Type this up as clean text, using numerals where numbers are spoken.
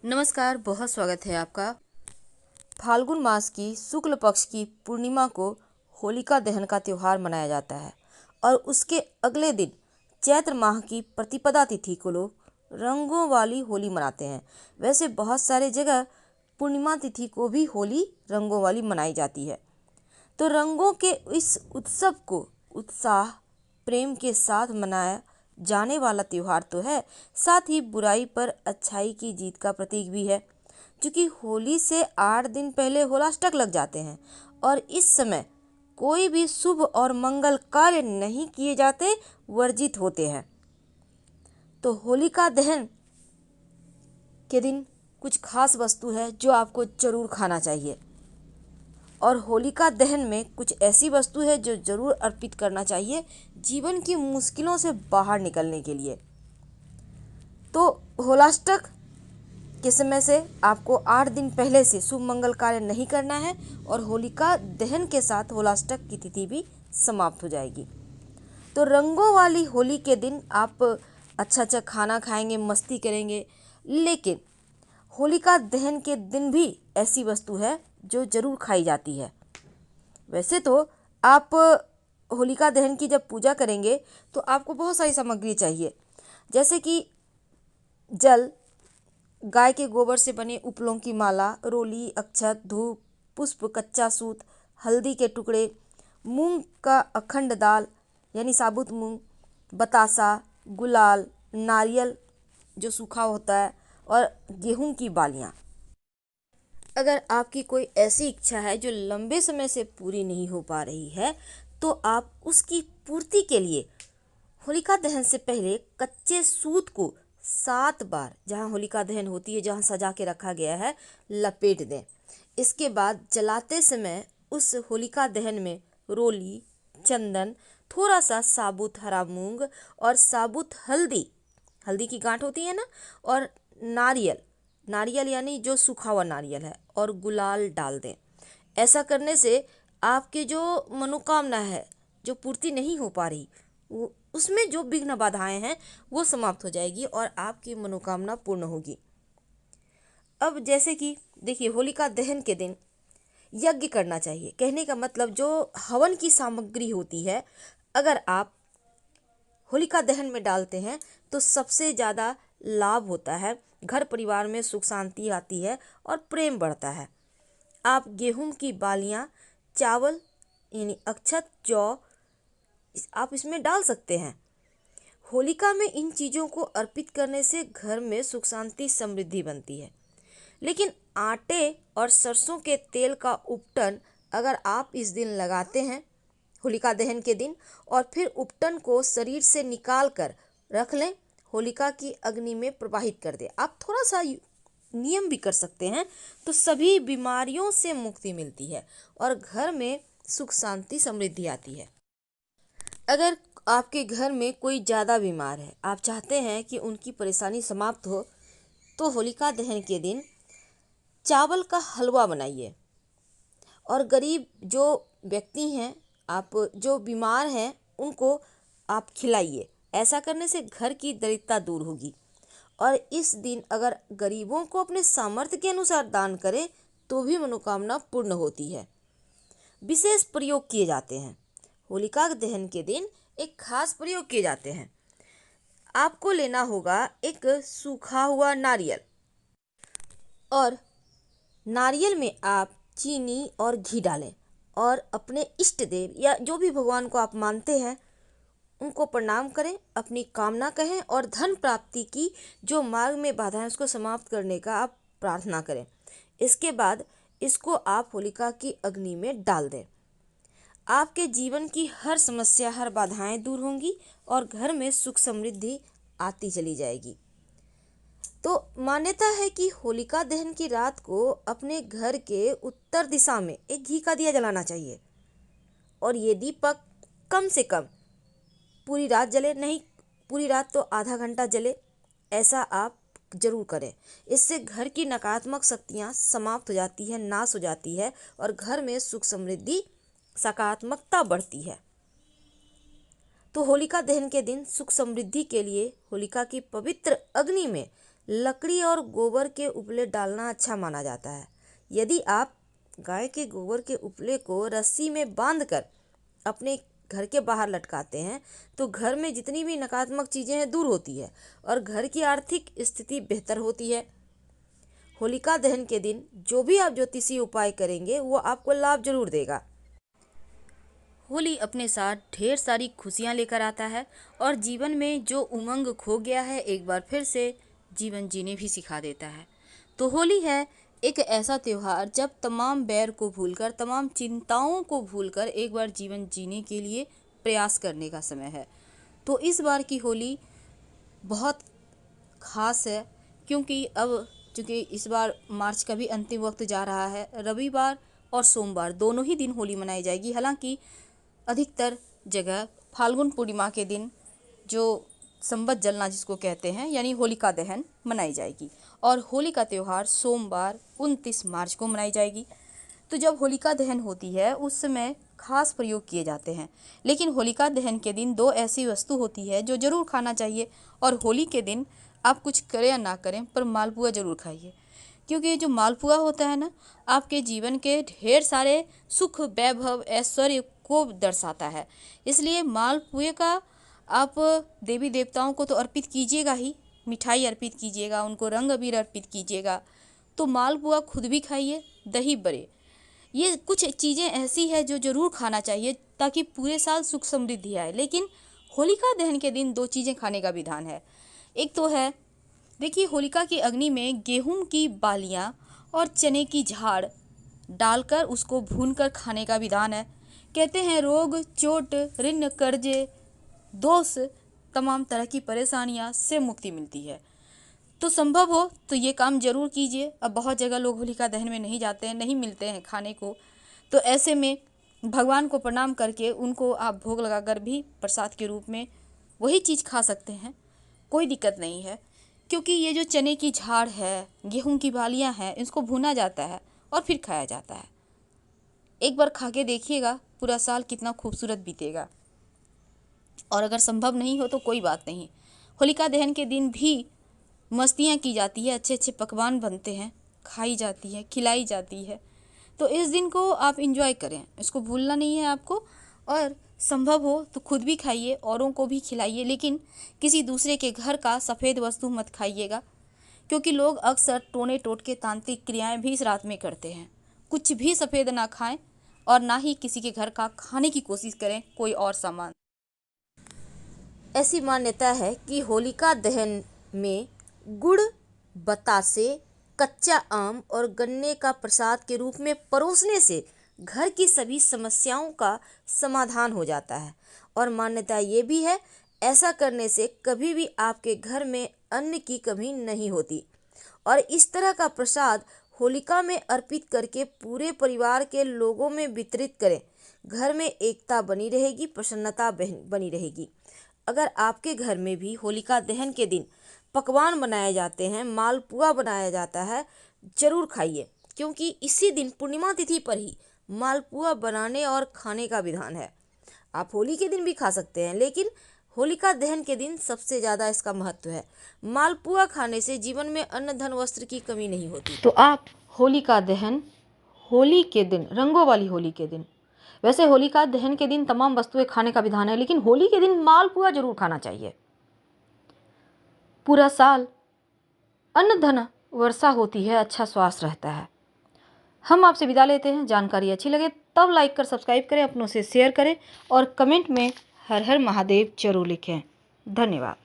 नमस्कार, बहुत स्वागत है आपका। फाल्गुन मास की शुक्ल पक्ष की पूर्णिमा को होलिका दहन का त्यौहार मनाया जाता है और उसके अगले दिन चैत्र माह की प्रतिपदा तिथि को लोग रंगों वाली होली मनाते हैं। वैसे बहुत सारे जगह पूर्णिमा तिथि को भी होली रंगों वाली मनाई जाती है। तो रंगों के इस उत्सव को उत्साह प्रेम के साथ मनाया जाने वाला त्योहार तो है, साथ ही बुराई पर अच्छाई की जीत का प्रतीक भी है। क्योंकि होली से 8 दिन पहले होलाष्टक लग जाते हैं और इस समय कोई भी शुभ और मंगल कार्य नहीं किए जाते, वर्जित होते हैं। तो होलिका दहन के दिन कुछ खास वस्तु है जो आपको जरूर खाना चाहिए और होलिका दहन में कुछ ऐसी वस्तु है जो जरूर अर्पित करना चाहिए जीवन की मुश्किलों से बाहर निकलने के लिए। तो होलाष्टक के समय से आपको 8 दिन पहले से शुभ मंगल कार्य नहीं करना है और होलिका दहन के साथ होलाष्टक की तिथि भी समाप्त हो जाएगी। तो रंगों वाली होली के दिन आप अच्छा खाना खाएंगे, मस्ती करेंगे, लेकिन होलिका दहन के दिन भी ऐसी वस्तु है जो जरूर खाई जाती है। वैसे तो आप होलिका दहन की जब पूजा करेंगे तो आपको बहुत सारी सामग्री चाहिए, जैसे कि जल, गाय के गोबर से बने उपलों की माला, रोली, अक्षत, धूप, पुष्प, कच्चा सूत, हल्दी के टुकड़े, मूंग का अखंड दाल यानी साबुत मूंग, बतासा, गुलाल, नारियल जो सूखा होता है और गेहूं की बालियां। अगर आपकी कोई ऐसी इच्छा है जो लंबे समय से पूरी नहीं हो पा रही है तो आप उसकी पूर्ति के लिए होलिका दहन से पहले कच्चे सूत को 7 बार, जहाँ होलिका दहन होती है जहाँ सजा के रखा गया है, लपेट दें। इसके बाद जलाते समय उस होलिका दहन में रोली, चंदन, थोड़ा सा साबुत हरा मूंग और साबुत हल्दी, हल्दी की गांठ होती है ना, और नारियल, नारियल यानी जो सूखा हुआ नारियल है, और गुलाल डाल दें। ऐसा करने से आपके जो मनोकामना है जो पूर्ति नहीं हो पा रही, वो उसमें जो विघ्न बाधाएं हैं वो समाप्त हो जाएगी और आपकी मनोकामना पूर्ण होगी। अब जैसे कि देखिए, होलिका दहन के दिन यज्ञ करना चाहिए। कहने का मतलब जो हवन की सामग्री होती है, अगर आप होलिका दहन में डालते हैं तो सबसे ज़्यादा लाभ होता है, घर परिवार में सुख शांति आती है और प्रेम बढ़ता है। आप गेहूं की बालियां, चावल यानी अक्षत, जौ आप इसमें डाल सकते हैं। होलिका में इन चीज़ों को अर्पित करने से घर में सुख शांति समृद्धि बनती है। लेकिन आटे और सरसों के तेल का उपटन अगर आप इस दिन लगाते हैं होलिका दहन के दिन और फिर उपटन को शरीर से निकाल कर रख लें, होलिका की अग्नि में प्रवाहित कर दें। आप थोड़ा सा नियम भी कर सकते हैं तो सभी बीमारियों से मुक्ति मिलती है और घर में सुख शांति समृद्धि आती है। अगर आपके घर में कोई ज़्यादा बीमार है, आप चाहते हैं कि उनकी परेशानी समाप्त हो, तो होलिका दहन के दिन चावल का हलवा बनाइए और गरीब जो व्यक्ति हैं, आप जो बीमार हैं, उनको आप खिलाइए। ऐसा करने से घर की दरिद्रता दूर होगी। और इस दिन अगर गरीबों को अपने सामर्थ्य के अनुसार दान करें तो भी मनोकामना पूर्ण होती है। विशेष प्रयोग किए जाते हैं होलिका दहन के दिन, एक खास प्रयोग किए जाते हैं। आपको लेना होगा एक सूखा हुआ नारियल और नारियल में आप चीनी और घी डालें और अपने इष्ट देव या जो भी भगवान को आप मानते हैं उनको प्रणाम करें, अपनी कामना कहें और धन प्राप्ति की जो मार्ग में बाधा है उसको समाप्त करने का आप प्रार्थना करें। इसके बाद इसको आप होलिका की अग्नि में डाल दें। आपके जीवन की हर समस्या, हर बाधाएं दूर होंगी और घर में सुख समृद्धि आती चली जाएगी। तो मान्यता है कि होलिका दहन की रात को अपने घर के उत्तर दिशा में एक घी का दिया जलाना चाहिए और ये दीपक कम से कम पूरी रात जले, नहीं पूरी रात तो आधा घंटा जले, ऐसा आप जरूर करें। इससे घर की नकारात्मक शक्तियाँ समाप्त हो जाती है, नाश हो जाती है और घर में सुख समृद्धि सकारात्मकता बढ़ती है। तो होलिका दहन के दिन सुख समृद्धि के लिए होलिका की पवित्र अग्नि में लकड़ी और गोबर के उपले डालना अच्छा माना जाता है। यदि आप गाय के गोबर के उपले को रस्सी में बांधकर अपने घर के बाहर लटकाते हैं तो घर में जितनी भी नकारात्मक चीज़ें हैं दूर होती है और घर की आर्थिक स्थिति बेहतर होती है। होलिका दहन के दिन जो भी आप ज्योतिषीय उपाय करेंगे वो आपको लाभ जरूर देगा। होली अपने साथ ढेर सारी खुशियाँ लेकर आता है और जीवन में जो उमंग खो गया है एक बार फिर से जीवन जीने भी सिखा देता है। तो होली है एक ऐसा त्यौहार जब तमाम बैर को भूलकर, तमाम चिंताओं को भूलकर एक बार जीवन जीने के लिए प्रयास करने का समय है। तो इस बार की होली बहुत ख़ास है क्योंकि चूँकि इस बार मार्च का भी अंतिम वक्त जा रहा है। रविवार और सोमवार दोनों ही दिन होली मनाई जाएगी। हालांकि अधिकतर जगह फाल्गुन पूर्णिमा के दिन जो संवत जलना जिसको कहते हैं यानी होलिका दहन मनाई जाएगी और होली का त्यौहार सोमवार 29 मार्च को मनाई जाएगी। तो जब होलिका दहन होती है उस समय खास प्रयोग किए जाते हैं, लेकिन होलिका दहन के दिन दो ऐसी वस्तु होती है जो ज़रूर खाना चाहिए। और होली के दिन आप कुछ करें या ना करें पर मालपुआ ज़रूर खाइए, क्योंकि ये जो मालपुआ होता है ना आपके जीवन के ढेर सारे सुख, वैभव, ऐश्वर्य को दर्शाता है। इसलिए मालपुए का आप देवी देवताओं को तो अर्पित कीजिएगा ही, मिठाई अर्पित कीजिएगा, उनको रंग अबीर अर्पित कीजिएगा। तो मालपुआ खुद भी खाइए, दही बड़े, ये कुछ चीज़ें ऐसी है जो ज़रूर खाना चाहिए ताकि पूरे साल सुख समृद्धि आए। लेकिन होलिका दहन के दिन दो चीज़ें खाने का विधान है। एक तो है, देखिए, होलिका की अग्नि में गेहूं की बालियां और चने की झाड़ डालकर उसको भूनकर खाने का विधान है। कहते हैं रोग, चोट, ऋण, कर्जे, दोष, तमाम तरह की परेशानियां से मुक्ति मिलती है। तो संभव हो तो ये काम जरूर कीजिए। अब बहुत जगह लोग होलिका दहन में नहीं जाते हैं, नहीं मिलते हैं खाने को, तो ऐसे में भगवान को प्रणाम करके उनको आप भोग लगाकर भी प्रसाद के रूप में वही चीज़ खा सकते हैं, कोई दिक्कत नहीं है। क्योंकि ये जो चने की झाड़ है, गेहूं की बालियां हैं, इसको भुना जाता है और फिर खाया जाता है। एक बार खा के देखिएगा, पूरा साल कितना खूबसूरत बीतेगा। और अगर संभव नहीं हो तो कोई बात नहीं, होलिका दहन के दिन भी मस्तियाँ की जाती है, अच्छे अच्छे पकवान बनते हैं, खाई जाती है, खिलाई जाती है। तो इस दिन को आप इंजॉय करें, इसको भूलना नहीं है आपको। और संभव हो तो खुद भी खाइए, औरों को भी खिलाइए, लेकिन किसी दूसरे के घर का सफ़ेद वस्तु मत खाइएगा, क्योंकि लोग अक्सर टोने टोटके तांत्रिक क्रियाएं भी इस रात में करते हैं। कुछ भी सफ़ेद ना खाएं और ना ही किसी के घर का खाने की कोशिश करें कोई और सामान। ऐसी मान्यता है कि होलिका दहन में गुड़, बतासे, कच्चा आम और गन्ने का प्रसाद के रूप में परोसने से घर की सभी समस्याओं का समाधान हो जाता है। और मान्यता ये भी है, ऐसा करने से कभी भी आपके घर में अन्न की कमी नहीं होती। और इस तरह का प्रसाद होलिका में अर्पित करके पूरे परिवार के लोगों में वितरित करें। घर में एकता बनी रहेगी, प्रसन्नता बनी रहेगी। अगर आपके घर में भी होलिका दहन के दिन पकवान बनाए जाते हैं, मालपुआ बनाया जाता है, ज़रूर खाइए, क्योंकि इसी दिन पूर्णिमा तिथि पर ही मालपुआ बनाने और खाने का विधान है। आप होली के दिन भी खा सकते हैं, लेकिन होलिका दहन के दिन सबसे ज़्यादा इसका महत्व है। मालपुआ खाने से जीवन में अन्न, धन, वस्त्र की कमी नहीं होती। तो आप होलिका दहन होली के दिन, रंगों वाली होली के दिन, वैसे होलिका दहन के दिन तमाम वस्तुएं खाने का विधान है, लेकिन होली के दिन मालपुआ जरूर खाना चाहिए। पूरा साल अन्न धन वर्षा होती है, अच्छा स्वास्थ्य रहता है। हम आपसे विदा लेते हैं। जानकारी अच्छी लगे तब लाइक कर सब्सक्राइब करें, अपनों से शेयर करें और कमेंट में हर हर महादेव जरूर लिखें। धन्यवाद।